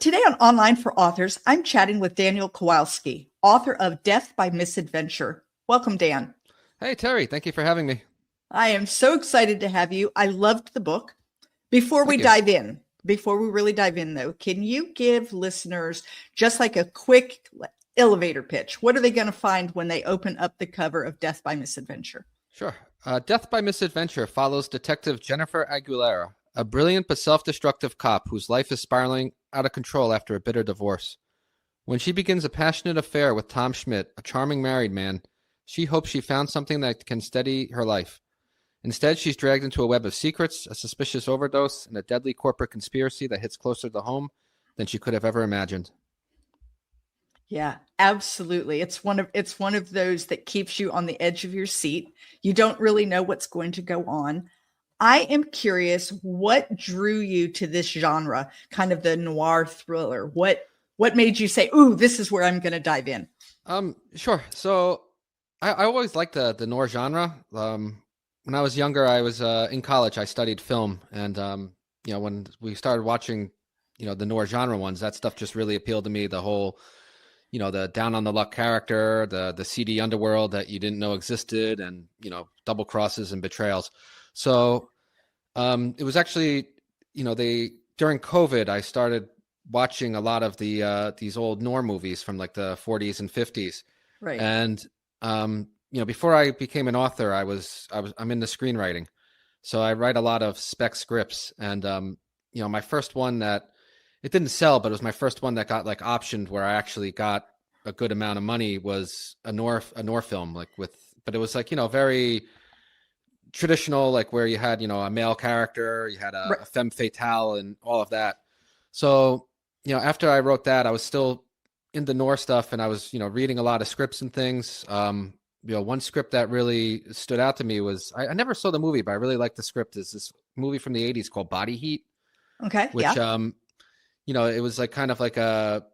Today on Online for Authors, I'm chatting with Daniel Kowalski, author of Death by Misadventure. Welcome, Dan. Hey, Terry, thank you for having me. I am so excited to have you. I loved the book. Before we Thank you. dive in, before we really dive in, though, can you give listeners just like a quick elevator pitch? What are they going to find when they open up the cover of Death by Misadventure? Sure. Death by Misadventure follows Detective Jennifer Aguilera, a brilliant but self-destructive cop whose life is spiraling out of control after a bitter divorce. When she begins a passionate affair with Tom Schmidt, a charming married man, she hopes she found something that can steady her life. Instead, she's dragged into a web of secrets, a suspicious overdose, and a deadly corporate conspiracy that hits closer to home than she could have ever imagined. Yeah, absolutely. It's one of those that keeps you on the edge of your seat. You don't really know what's going to go on. I am curious, what drew you to this genre, kind of the noir thriller? What made you say, "Ooh, this is where I'm going to dive in"? Sure. So I always liked the noir genre. When I was younger, I was in college. I studied film, and when we started watching, the noir genre ones, that stuff just really appealed to me. The whole, the down on the luck character, the seedy underworld that you didn't know existed, and double crosses and betrayals. So it was actually, during COVID, I started watching a lot of these old noir movies from like the 40s and 50s, Right. and before I became an author, I'm into screenwriting. So I write a lot of spec scripts, and my first one that it didn't sell, but it was my first one that got like optioned where I actually got a good amount of money was a noir film, but it was like, very traditional, like where you had, a male character, you had a femme fatale and all of that. So, after I wrote that, I was still into noir stuff, and I was, reading a lot of scripts and things. One script that really stood out to me was, I never saw the movie, but I really liked the script, is this movie from the 80s called Body Heat. Okay. Which, yeah. It was like kind of like a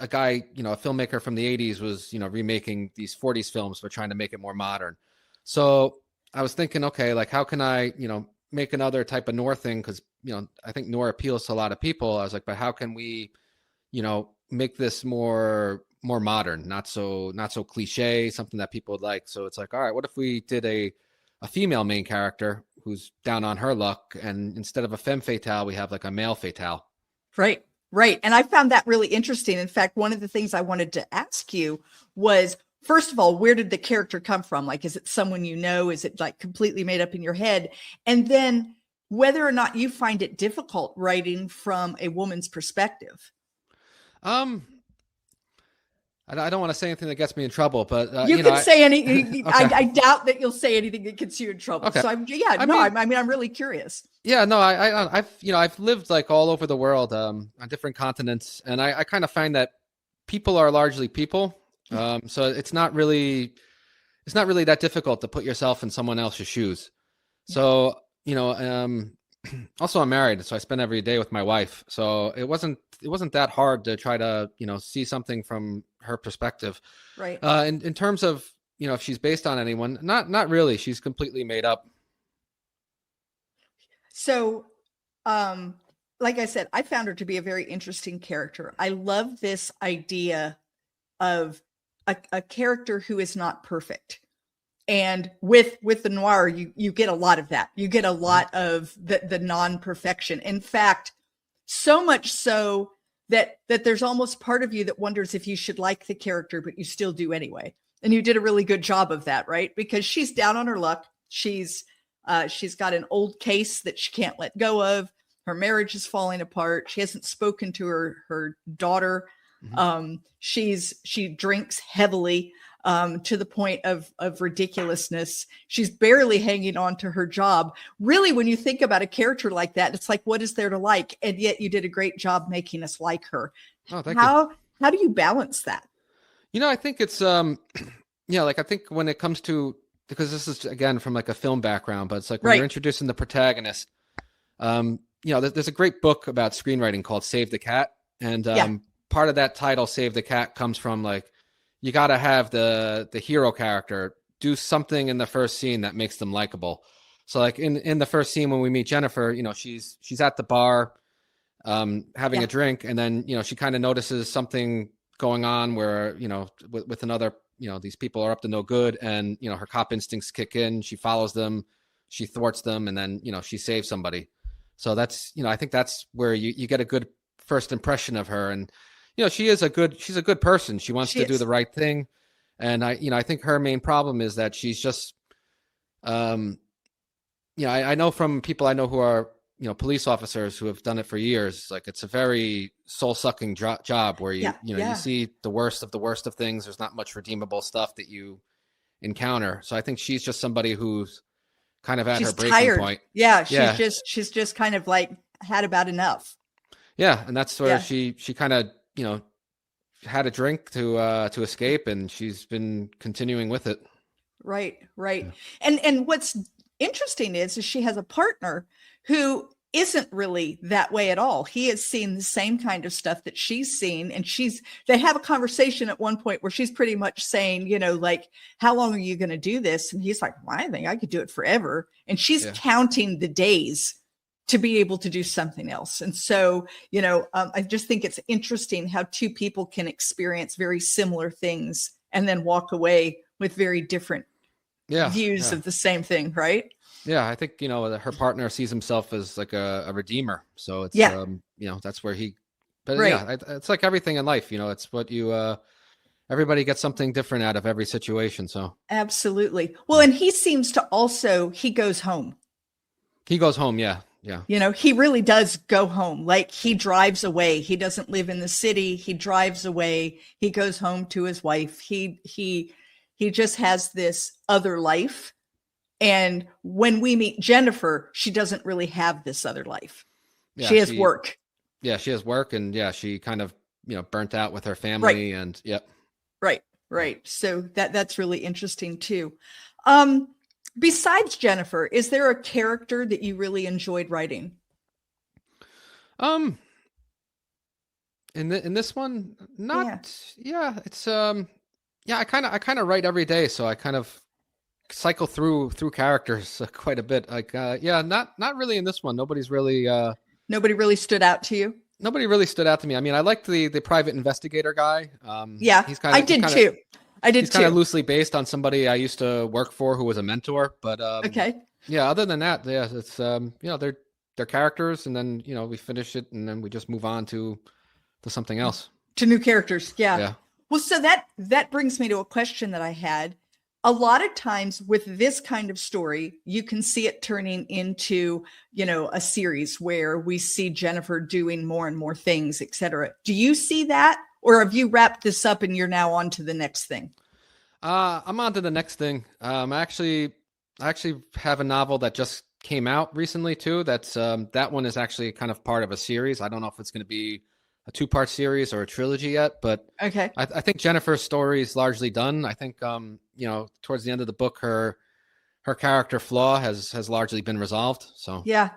guy, a filmmaker from the 80s was, remaking these 40s films, but trying to make it more modern. So I was thinking, okay, like how can I, make another type of noir thing? Because, I think noir appeals to a lot of people. I was like, but how can we, make this more modern, not so cliche, something that people would like. So it's like, all right, what if we did a female main character who's down on her luck, and instead of a femme fatale, we have like a male fatale. Right. And I found that really interesting. In fact, one of the things I wanted to ask you was, first of all, where did the character come from? Like, is it someone you know? Is it like completely made up in your head? And then whether or not you find it difficult writing from a woman's perspective. I don't want to say anything that gets me in trouble, but you can say any. Okay. I doubt that you'll say anything that gets you in trouble. Okay. So I'm really curious. Yeah, no, I've lived like all over the world, on different continents, and I kind of find that people are largely people. So it's not really that difficult to put yourself in someone else's shoes. So, also I'm married, so I spend every day with my wife. So it wasn't that hard to try to, see something from her perspective. Right. In terms of, if she's based on anyone, not really. She's completely made up. So, like I said, I found her to be a very interesting character. I love this idea of a character who is not perfect. And with the noir, you get a lot of that. You get a lot of the non-perfection. In fact, so much so that there's almost part of you that wonders if you should like the character, but you still do anyway. And you did a really good job of that, right? Because she's down on her luck. She's got an old case that she can't let go of. Her marriage is falling apart. She hasn't spoken to her daughter. Mm-hmm. She drinks heavily, to the point of ridiculousness. She's barely hanging on to her job. Really, when you think about a character like that, it's like, what is there to like? And yet you did a great job making us like her. Oh, thank you. How do you balance that? I think it's, like I think when it comes to, because this is again from like a film background, but it's like when you're introducing the protagonist, there's a great book about screenwriting called Save the Cat. And part of that title, Save the Cat, comes from like, you got to have the hero character do something in the first scene that makes them likable. So like in the first scene when we meet Jennifer, she's at the bar, having Yeah. a drink, and then she kind of notices something going on where with another, these people are up to no good, and her cop instincts kick in. She follows them, she thwarts them, and then she saves somebody. So that's I think that's where you get a good first impression of her. And she's a good person. She wants to do the right thing. And I think her main problem is that she's just I know from people I know who are police officers who have done it for years, like it's a very soul-sucking job where you see the worst of things. There's not much redeemable stuff that you encounter. So I think she's just somebody who's kind of at her breaking point. Yeah, she's just kind of like had about enough. Yeah, and that's where she kind of had a drink to escape, and she's been continuing with it. Right. Yeah. And what's interesting is she has a partner who isn't really that way at all. He has seen the same kind of stuff that she's seen, and they have a conversation at one point where she's pretty much saying, like, how long are you going to do this? And he's like, well, I think I could do it forever. And she's counting the days to be able to do something else. And so, I just think it's interesting how two people can experience very similar things and then walk away with very different views of the same thing, right? Yeah, I think her partner sees himself as like a redeemer. So it's that's where he. But it's like everything in life. It's what you. Everybody gets something different out of every situation. So absolutely. Well, and he seems to also he goes home. He goes home. Yeah. He really does go home. Like he drives away. He doesn't live in the city. He drives away. He goes home to his wife. He just has this other life. And when we meet Jennifer, she doesn't really have this other life. Yeah, she has work. Yeah, she has work, and she kind of burnt out with her family, and Right. So that's really interesting too. Besides Jennifer, is there a character that you really enjoyed writing? In this one, not. Yeah, it's I kind of write every day, so I kind of cycle through characters quite a bit. Like not really in this one. Nobody really stood out to you. Nobody really stood out to me. I mean, I liked the private investigator guy. I did too. He's kind of loosely based on somebody I used to work for who was a mentor. But other than that, it's they're characters, and then we finish it, and then we just move on to something else. To new characters, yeah. Well, so that brings me to a question that I had. A lot of times with this kind of story, you can see it turning into, a series where we see Jennifer doing more and more things, et cetera. Do you see that? Or have you wrapped this up and you're now on to the next thing? I'm on to the next thing. I actually have a novel that just came out recently too. That's that one is actually kind of part of a series. I don't know if it's going to be a 2-part series or a trilogy yet, but okay. I think Jennifer's story is largely done. I think towards the end of the book, her character flaw has largely been resolved. So yeah.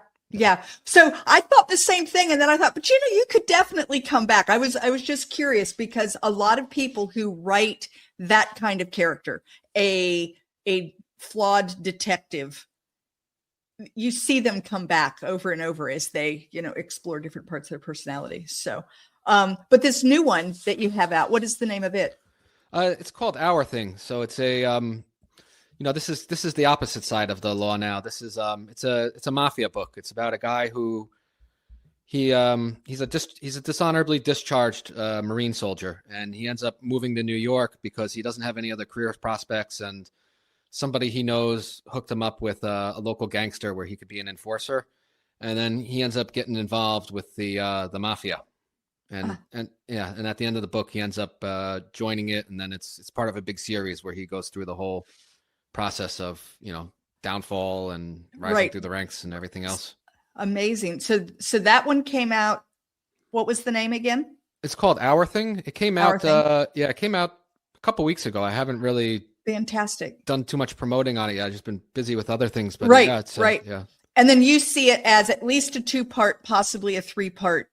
So I thought the same thing, and then I thought, but you could definitely come back. I was just curious because a lot of people who write that kind of character, a flawed detective, you see them come back over and over as they, explore different parts of their personality. So, but this new one that you have out, what is the name of it? It's called Our Thing. So it's a, this is the opposite side of the law now. This is, it's a mafia book. It's about a guy who he's a dishonorably discharged Marine soldier, and he ends up moving to New York because he doesn't have any other career prospects, and somebody he knows hooked him up with a local gangster where he could be an enforcer, and then he ends up getting involved with the mafia, and at the end of the book he ends up joining it, and then it's part of a big series where he goes through the whole process of downfall and rising through the ranks and everything else. Amazing. So that one came out. What was the name again? It's called Our Thing. It came out. It came out a couple weeks ago. I haven't really done too much promoting on it yet. I've just been busy with other things. But right. Yeah. And then you see it as at least a 2-part, possibly a 3-part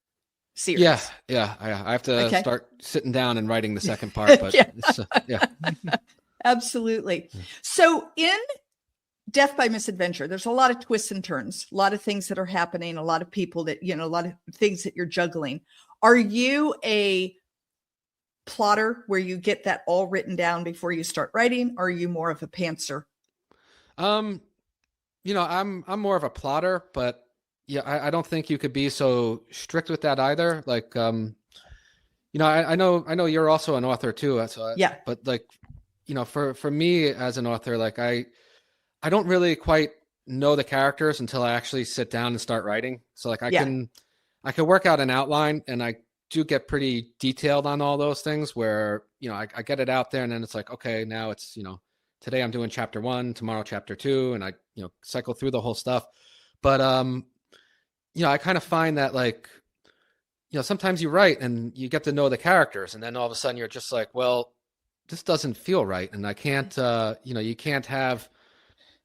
series. Yeah. I have to start sitting down and writing the second part. But Absolutely. So in Death by Misadventure, there's a lot of twists and turns, a lot of things that are happening, a lot of people that, a lot of things that you're juggling. Are you a plotter where you get that all written down before you start writing? Or are you more of a pantser? I'm more of a plotter, but yeah, I don't think you could be so strict with that either. Like, I know you're also an author too. So yeah. But like, for me as an author, like I don't really quite know the characters until I actually sit down and start writing. So like I can work out an outline, and I do get pretty detailed on all those things where, I get it out there, and then it's like, okay, now it's, today I'm doing chapter 1, tomorrow chapter 2, and I, cycle through the whole stuff. But, I kind of find that like, sometimes you write and you get to know the characters, and then all of a sudden you're just like, well, this doesn't feel right. And I can't, you can't have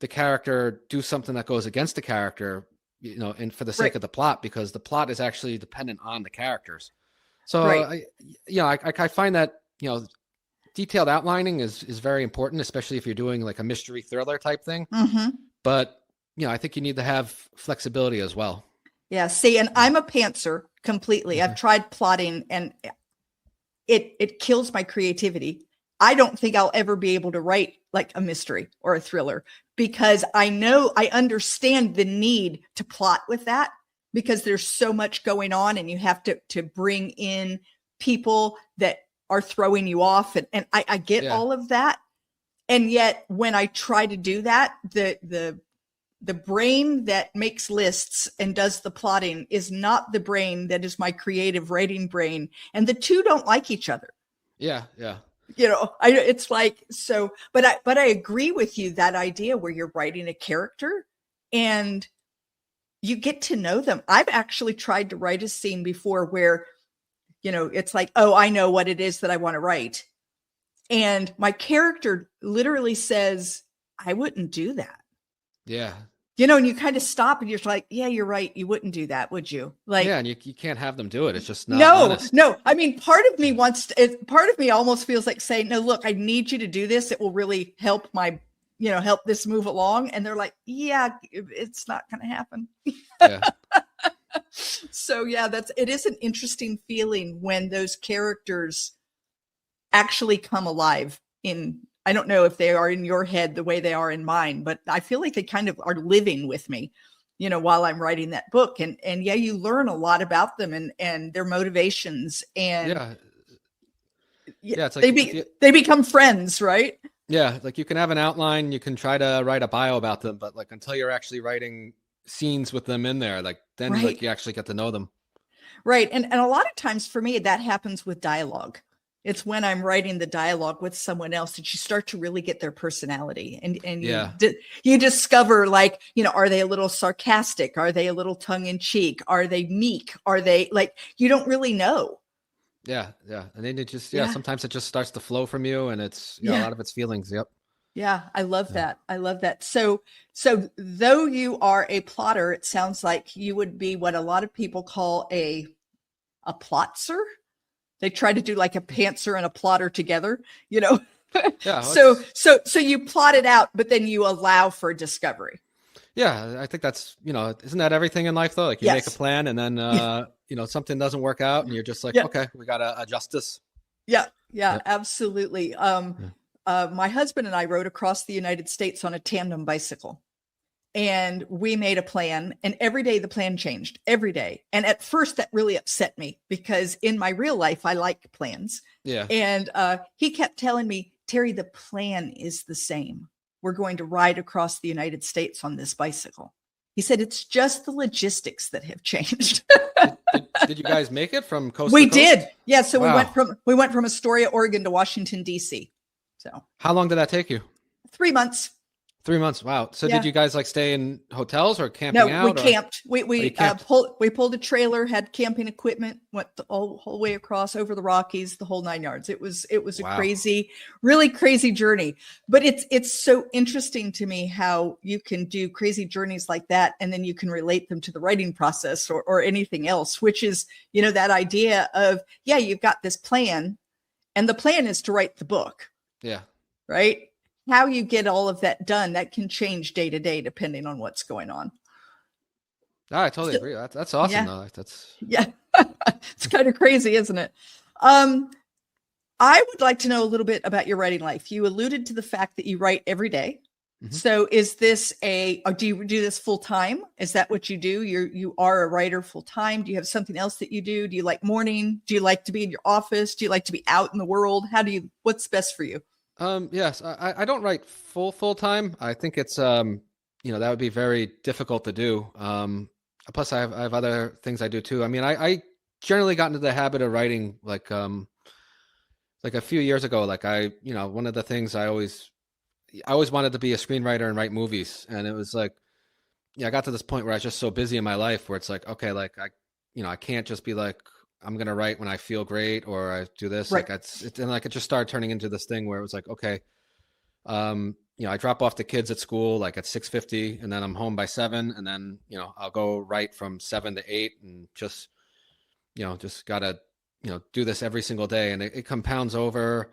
the character do something that goes against the character, and for the sake of the plot, because the plot is actually dependent on the characters. So, I find that, detailed outlining is very important, especially if you're doing like a mystery thriller type thing. Mm-hmm. But, I think you need to have flexibility as well. Yeah. See, and I'm a pantser completely. Mm-hmm. I've tried plotting, and it kills my creativity. I don't think I'll ever be able to write like a mystery or a thriller, because I understand the need to plot with that, because there's so much going on, and you have to bring in people that are throwing you off. And I get all of that. And yet when I try to do that, the brain that makes lists and does the plotting is not the brain that is my creative writing brain. And the two don't like each other. Yeah. Yeah. It's like, so, but I agree with you, that idea where you're writing a character and you get to know them. I've actually tried to write a scene before where, it's like, oh, I know what it is that I want to write. And my character literally says, I wouldn't do that. Yeah. And you kind of stop and you're like, yeah, you're right. You wouldn't do that, would you? Like, yeah. And you can't have them do it. It's just not honest. No. I mean, part of me almost feels like saying, no, look, I need you to do this. It will really help help this move along. And they're like, yeah, it's not going to happen. Yeah. So yeah, it is an interesting feeling when those characters actually come alive I don't know if they are in your head the way they are in mine, but I feel like they kind of are living with me, while I'm writing that book. And yeah, you learn a lot about them and their motivations, and it's like they become friends, right? Yeah. Like you can have an outline, you can try to write a bio about them, but like until you're actually writing scenes with them in there, like then like you actually get to know them. Right. And a lot of times for me, that happens with dialogue. It's when I'm writing the dialogue with someone else that you start to really get their personality, and you discover, like, are they a little sarcastic? Are they a little tongue in cheek? Are they meek? Are they like, you don't really know. Yeah. Yeah. And then it just, sometimes it just starts to flow from you, and it's a lot of it's feelings. Yep. Yeah. I love that. I love that. So though you are a plotter, it sounds like you would be what a lot of people call a plotzer. They try to do like a pantser and a plotter together, Yeah. So you plot it out, but then you allow for discovery. Yeah. I think that's, isn't that everything in life though? Like you make a plan, and then, something doesn't work out, and you're just like, okay, we got to adjust this. Yeah. Yeah, absolutely. My husband and I rode across the United States on a tandem bicycle. And we made a plan, and every day the plan changed, every day. And at first that really upset me, because in my real life, I like plans. Yeah. And he kept telling me, Terry, the plan is the same. We're going to ride across the United States on this bicycle. He said, it's just the logistics that have changed. Did you guys make it from coast to coast? We did. Yeah. So we went from Astoria, Oregon to Washington, D.C. So how long did that take you? 3 months. 3 months. Wow. So did you guys like stay in hotels or camping out? No, we camped. We pulled a trailer, had camping equipment, went the whole way across over the Rockies, the whole 9 yards. It was a crazy, really crazy journey. But it's so interesting to me how you can do crazy journeys like that, and then you can relate them to the writing process or anything else, which is, that idea of, you've got this plan, and the plan is to write the book. Yeah. Right. how you get all of that done, that can change day to day depending on what's going on. I totally agree. That's awesome, though. Yeah. It's kind of crazy, isn't it? I would like to know a little bit about your writing life. You alluded to the fact that you write every day. Mm-hmm. So is this or do you do this full time? Is that what you do? You are a writer full time. Do you have something else that you do? Do you like morning? Do you like to be in your office? Do you like to be out in the world? What's best for you? Yes, I don't write full time. I think it's, that would be very difficult to do. Plus I have other things I do too. I mean, I generally got into the habit of writing like a few years ago. Like one of the things I always wanted to be a screenwriter and write movies. And it was like, I got to this point where I was just so busy in my life where it's like, okay, like I can't just be like, I'm going to write when I feel great or I do this. Right. Like and like it just started turning into this thing where it was like, okay, I drop off the kids at school like at 6:50 and then I'm home by 7. And then, I'll go write from 7 to 8 and just gotta, do this every single day. And it compounds over.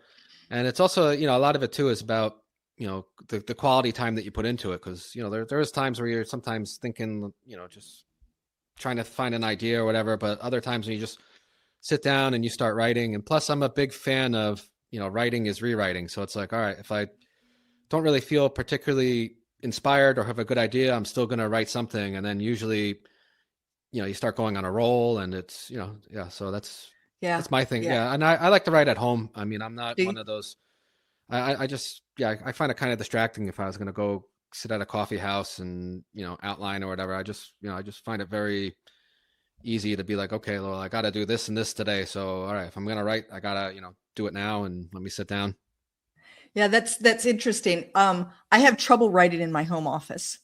And it's also, a lot of it too is about, the quality time that you put into it. Cause there is times where you're sometimes thinking, just trying to find an idea or whatever, but other times when you just sit down and you start writing. And plus I'm a big fan of, writing is rewriting. So it's like, all right, if I don't really feel particularly inspired or have a good idea, I'm still going to write something. And then usually, you start going on a roll and it's, so that's my thing. Yeah. And I like to write at home. I mean, I'm not one of those, I just, I find it kind of distracting if I was going to go sit at a coffee house and, outline or whatever. I just find it very easy to be like, okay, well, I got to do this and this today. So, all right, if I'm going to write, I got to, do it now and let me sit down. Yeah, that's interesting. I have trouble writing in my home office.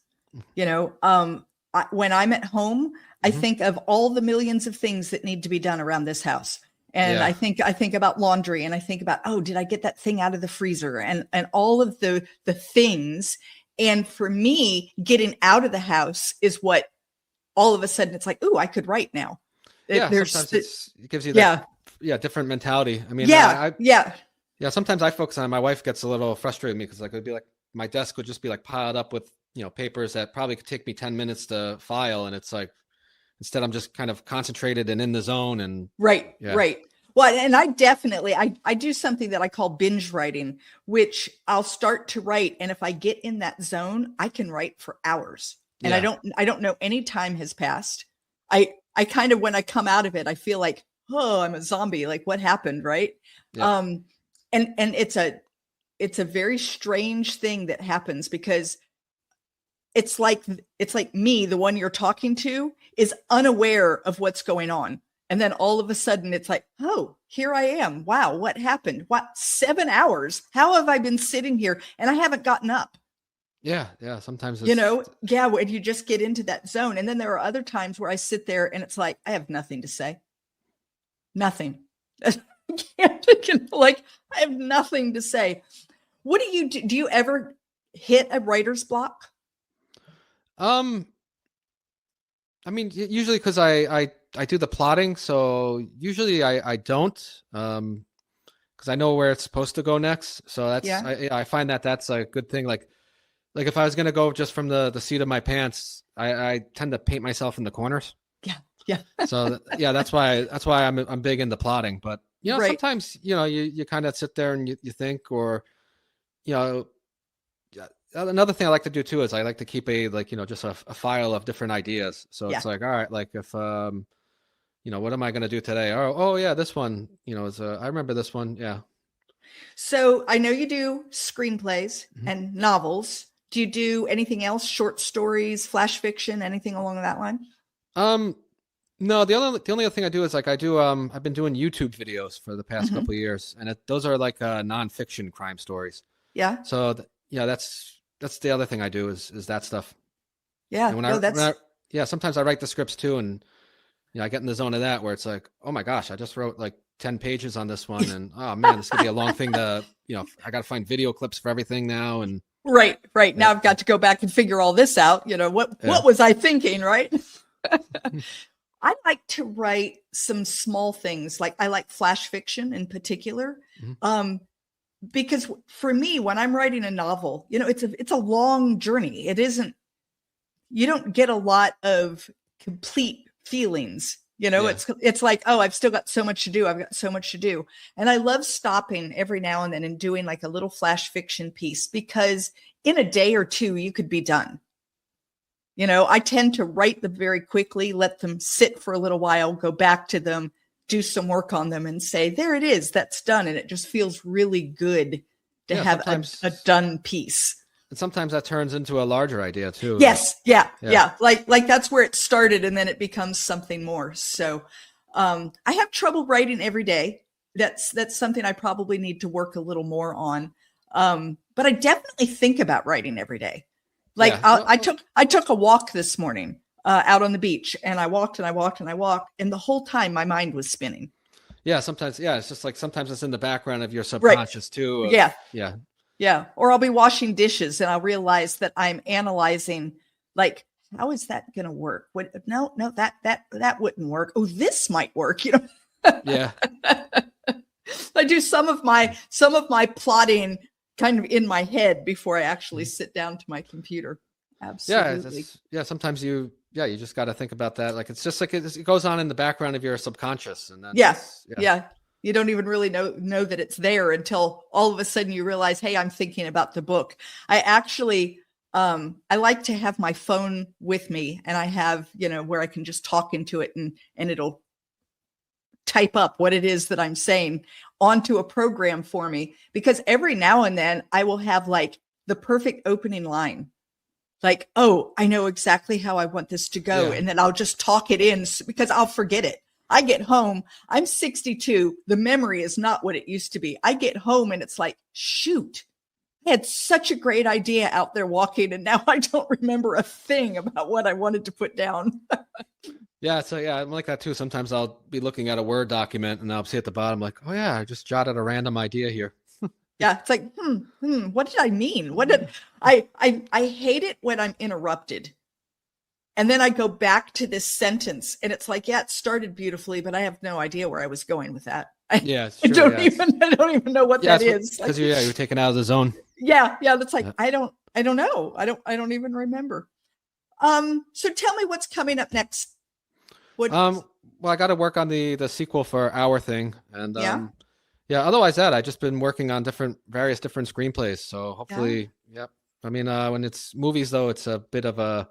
When I'm at home, I think of all the millions of things that need to be done around this house. And I think about laundry and I think about, oh, did I get that thing out of the freezer and all of the things. And for me, getting out of the house is what all of a sudden it's like, ooh, I could write now. Sometimes it gives you that different mentality. I mean, sometimes I focus on it. My wife gets a little frustrated with me because like it'd be like my desk would just be like piled up with papers that probably could take me 10 minutes to file, and it's like instead I'm just kind of concentrated and in the zone. And right. Well, and I definitely I do something that I call binge writing, which I'll start to write, and if I get in that zone, I can write for hours, and I don't know any time has passed. I kind of, when I come out of it, I feel like, oh, I'm a zombie. Like what happened, right? Yeah. And it's a very strange thing that happens because it's like me, the one you're talking to, is unaware of what's going on. And then all of a sudden it's like, oh, here I am. Wow, what happened? What, 7 hours? How have I been sitting here and I haven't gotten up? Yeah. Sometimes when you just get into that zone. And then there are other times where I sit there and it's like, I have nothing to say. Nothing. Like I have nothing to say. What do you do? Do you ever hit a writer's block? I mean, usually because I do the plotting, so usually I don't, because I know where it's supposed to go next. So that's I find that's a good thing. Like if I was gonna go just from the seat of my pants, I tend to paint myself in the corners. Yeah. So that's why I'm big into plotting. But right. Sometimes you kind of sit there and you think, or another thing I like to do too is I like to keep just a file of different ideas. So it's like, all right, like if what am I going to do today? Oh yeah, this one, I remember this one. Yeah. So I know you do screenplays and novels. Do you do anything else? Short stories, flash fiction, anything along that line? No, the only other thing I do is like I've been doing YouTube videos for the past couple of years, and those are like nonfiction crime stories. Yeah. So that's the other thing I do is that stuff. Yeah. Sometimes I write the scripts too, and I get in the zone of that where it's like, oh my gosh, I just wrote like 10 pages on this one, and oh man, this could be a long thing to I got to find video clips for everything now, and right. Now I've got to go back and figure all this out. What was I thinking, right? I like to write some small things. Like I like flash fiction in particular. because for me, when I'm writing a novel, it's a long journey. It isn't, you don't get a lot of complete feelings. Yeah. It's like, oh, I've still got so much to do. I've got so much to do. And I love stopping every now and then and doing like a little flash fiction piece, because in a day or two, you could be done. I tend to write them very quickly, let them sit for a little while, go back to them, do some work on them, and say, there it is, that's done. And it just feels really good to have a done piece. And sometimes that turns into a larger idea too. Yes. Yeah. Like that's where it started, and then it becomes something more. So I have trouble writing every day. That's something I probably need to work a little more on. But I definitely think about writing every day. Like I took a walk this morning out on the beach, and I walked and I walked and I walked, and the whole time my mind was spinning. Yeah, sometimes. Yeah, it's just like sometimes it's in the background of your subconscious too. Yeah. Or I'll be washing dishes and I'll realize that I'm analyzing, like, how is that going to work? No, that wouldn't work. Oh, this might work. Yeah. I do some of my plotting kind of in my head before I actually sit down to my computer. Absolutely. Yeah. Sometimes you just got to think about that. Like, it's just like it goes on in the background of your subconscious. And that's, yeah. You don't even really know that it's there until all of a sudden you realize, hey, I'm thinking about the book. I actually, I like to have my phone with me, and I have, where I can just talk into it and it'll type up what it is that I'm saying onto a program for me, because every now and then I will have like the perfect opening line. Like, oh, I know exactly how I want this to go. Yeah. And then I'll just talk it in, because I'll forget it. I get home, I'm 62. The memory is not what it used to be. I get home and it's like, shoot, I had such a great idea out there walking, and now I don't remember a thing about what I wanted to put down. Yeah. So I'm like that too. Sometimes I'll be looking at a Word document and I'll see at the bottom, like, oh yeah, I just jotted a random idea here. Yeah. It's like, what did I mean? What did I hate it when I'm interrupted. And then I go back to this sentence and it's like, yeah, it started beautifully, but I have no idea where I was going with that. I don't even know what that is. Because you're taken out of the zone. Yeah. That's like, I don't know. I don't even remember. So tell me what's coming up next. Well, I got to work on the sequel for Our Thing. And otherwise I've just been working on various different screenplays. So hopefully, I mean, when it's movies though, it's a bit of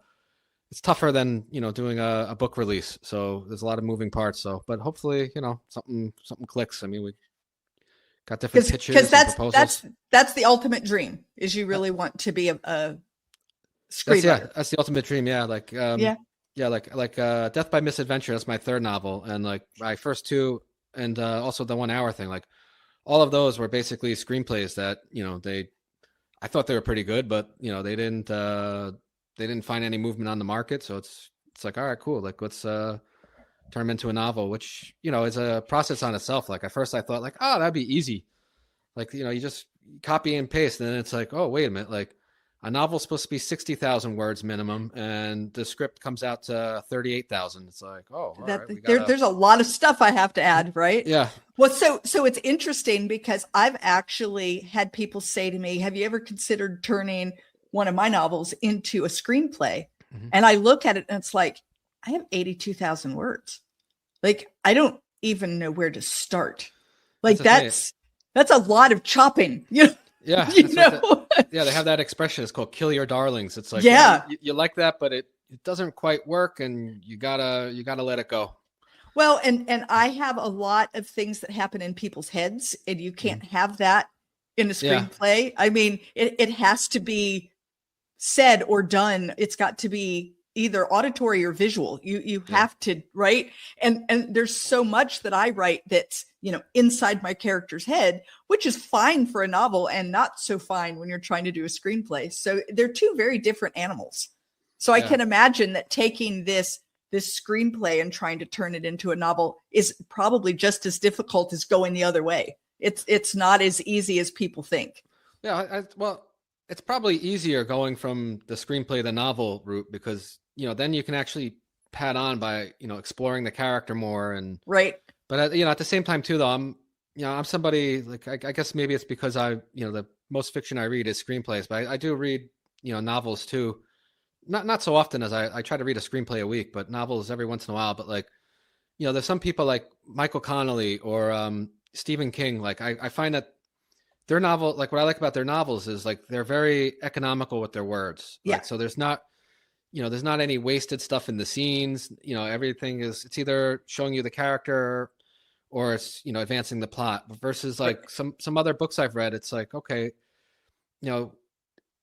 it's tougher than, doing a book release. So there's a lot of moving parts. So, but hopefully, something clicks. I mean, we got different pitches and proposals. That's the ultimate dream, is you really want to be a screenwriter. That's the ultimate dream. Yeah. Like, like Death by Misadventure. That's my third novel. And like my first two, and also the 1 Hour Thing, like all of those were basically screenplays that, I thought they were pretty good, but they didn't find any movement on the market. So it's like, all right, cool. Like, let's turn them into a novel, which, is a process on itself. Like at first I thought like, oh, that'd be easy. Like, you just copy and paste. And then it's like, oh, wait a minute. Like a novel's supposed to be 60,000 words minimum, and the script comes out to 38,000. It's like, oh, there's a lot of stuff I have to add, right? Yeah. Well, so it's interesting because I've actually had people say to me, have you ever considered turning one of my novels into a screenplay? Mm-hmm. And I look at it and it's like, I have 82,000 words. Like, I don't even know where to start. Like that's a lot of chopping. Yeah. They have that expression. It's called kill your darlings. It's like, you like that, but it doesn't quite work, and you gotta let it go. Well, and I have a lot of things that happen in people's heads, and you can't have that in a screenplay. Yeah. I mean, it has to be said or done. It's got to be either auditory or visual. You have to, right? And there's so much that I write that's, inside my character's head, which is fine for a novel and not so fine when you're trying to do a screenplay. So they're two very different animals. So I can imagine that taking this screenplay and trying to turn it into a novel is probably just as difficult as going the other way. It's not as easy as people think. Yeah. Well, it's probably easier going from the screenplay to the novel route, because, then you can actually pad on by, exploring the character more. And right. But, at the same time too, though, I'm somebody like, I guess maybe it's because the most fiction I read is screenplays, but I do read, novels too. Not so often as I try to read a screenplay a week, but novels every once in a while. But like, there's some people like Michael Connelly or Stephen King. Like I find that their novel, like what I like about their novels is like they're very economical with their words. Yeah. Like so there's not any wasted stuff in the scenes. Everything it's either showing you the character or it's, advancing the plot versus like some other books I've read. It's like, okay,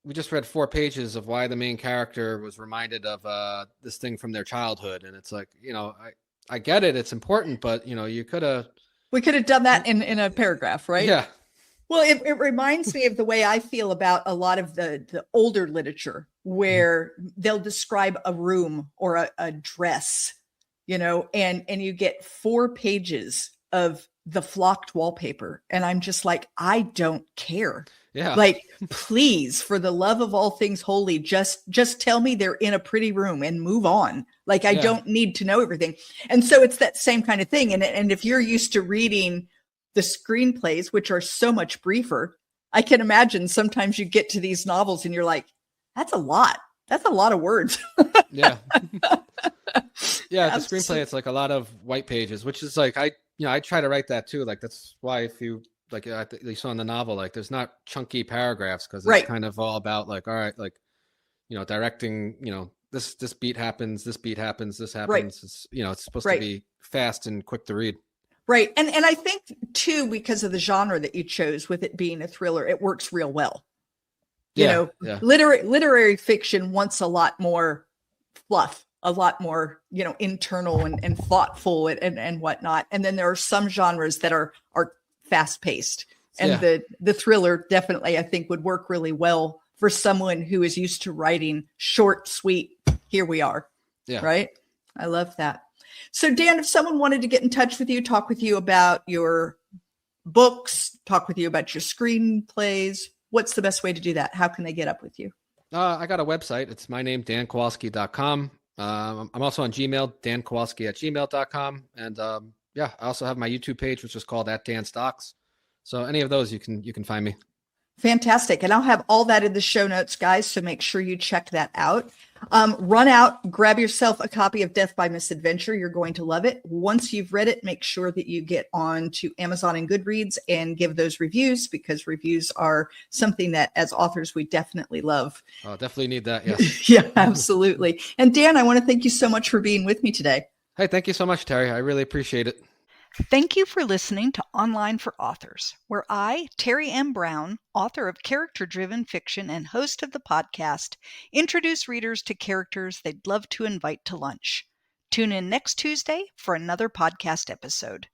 we just read 4 pages of why the main character was reminded of this thing from their childhood. And it's like, I get it. It's important, but we could have done that in a paragraph, right? Yeah. Well, it reminds me of the way I feel about a lot of the older literature where they'll describe a room or a dress, and you get 4 pages of the flocked wallpaper. And I'm just like, I don't care. Yeah. Like, please, for the love of all things holy, just tell me they're in a pretty room and move on. Like, I don't need to know everything. And so it's that same kind of thing. And if you're used to reading the screenplays, which are so much briefer, I can imagine sometimes you get to these novels and you're like, that's a lot. That's a lot of words. Yeah. Yeah. The screenplay, it's like a lot of white pages, which is like, I try to write that too. Like, that's why if you, like you saw in the novel, like there's not chunky paragraphs because it's kind of all about like, all right, like, directing, this beat happens, this beat happens, this happens. Right. It's, it's supposed to be fast and quick to read. Right. And I think too, because of the genre that you chose with it being a thriller, it works real well. Literary fiction wants a lot more fluff, a lot more, internal and thoughtful and whatnot. And then there are some genres that are fast paced. And the thriller definitely, I think, would work really well for someone who is used to writing short, sweet, here we are. Yeah. Right. I love that. So Dan, if someone wanted to get in touch with you, talk with you about your books, talk with you about your screenplays, what's the best way to do that? How can they get up with you? I got a website. It's my name, dankowalski.com. I'm also on Gmail, dankowalski@gmail.com. And I also have my YouTube page, which is called @DanStocks. So any of those, you can find me. Fantastic. And I'll have all that in the show notes, guys. So make sure you check that out. Run out, grab yourself a copy of Death by Misadventure. You're going to love it. Once you've read it, make sure that you get on to Amazon and Goodreads and give those reviews, because reviews are something that as authors, we definitely love. Oh, definitely need that. Yes. Yeah, absolutely. And Dan, I want to thank you so much for being with me today. Hey, thank you so much, Terry. I really appreciate it. Thank you for listening to Online for Authors, where I, Terry M. Brown, author of character-driven fiction and host of the podcast, introduce readers to characters they'd love to invite to lunch. Tune in next Tuesday for another podcast episode.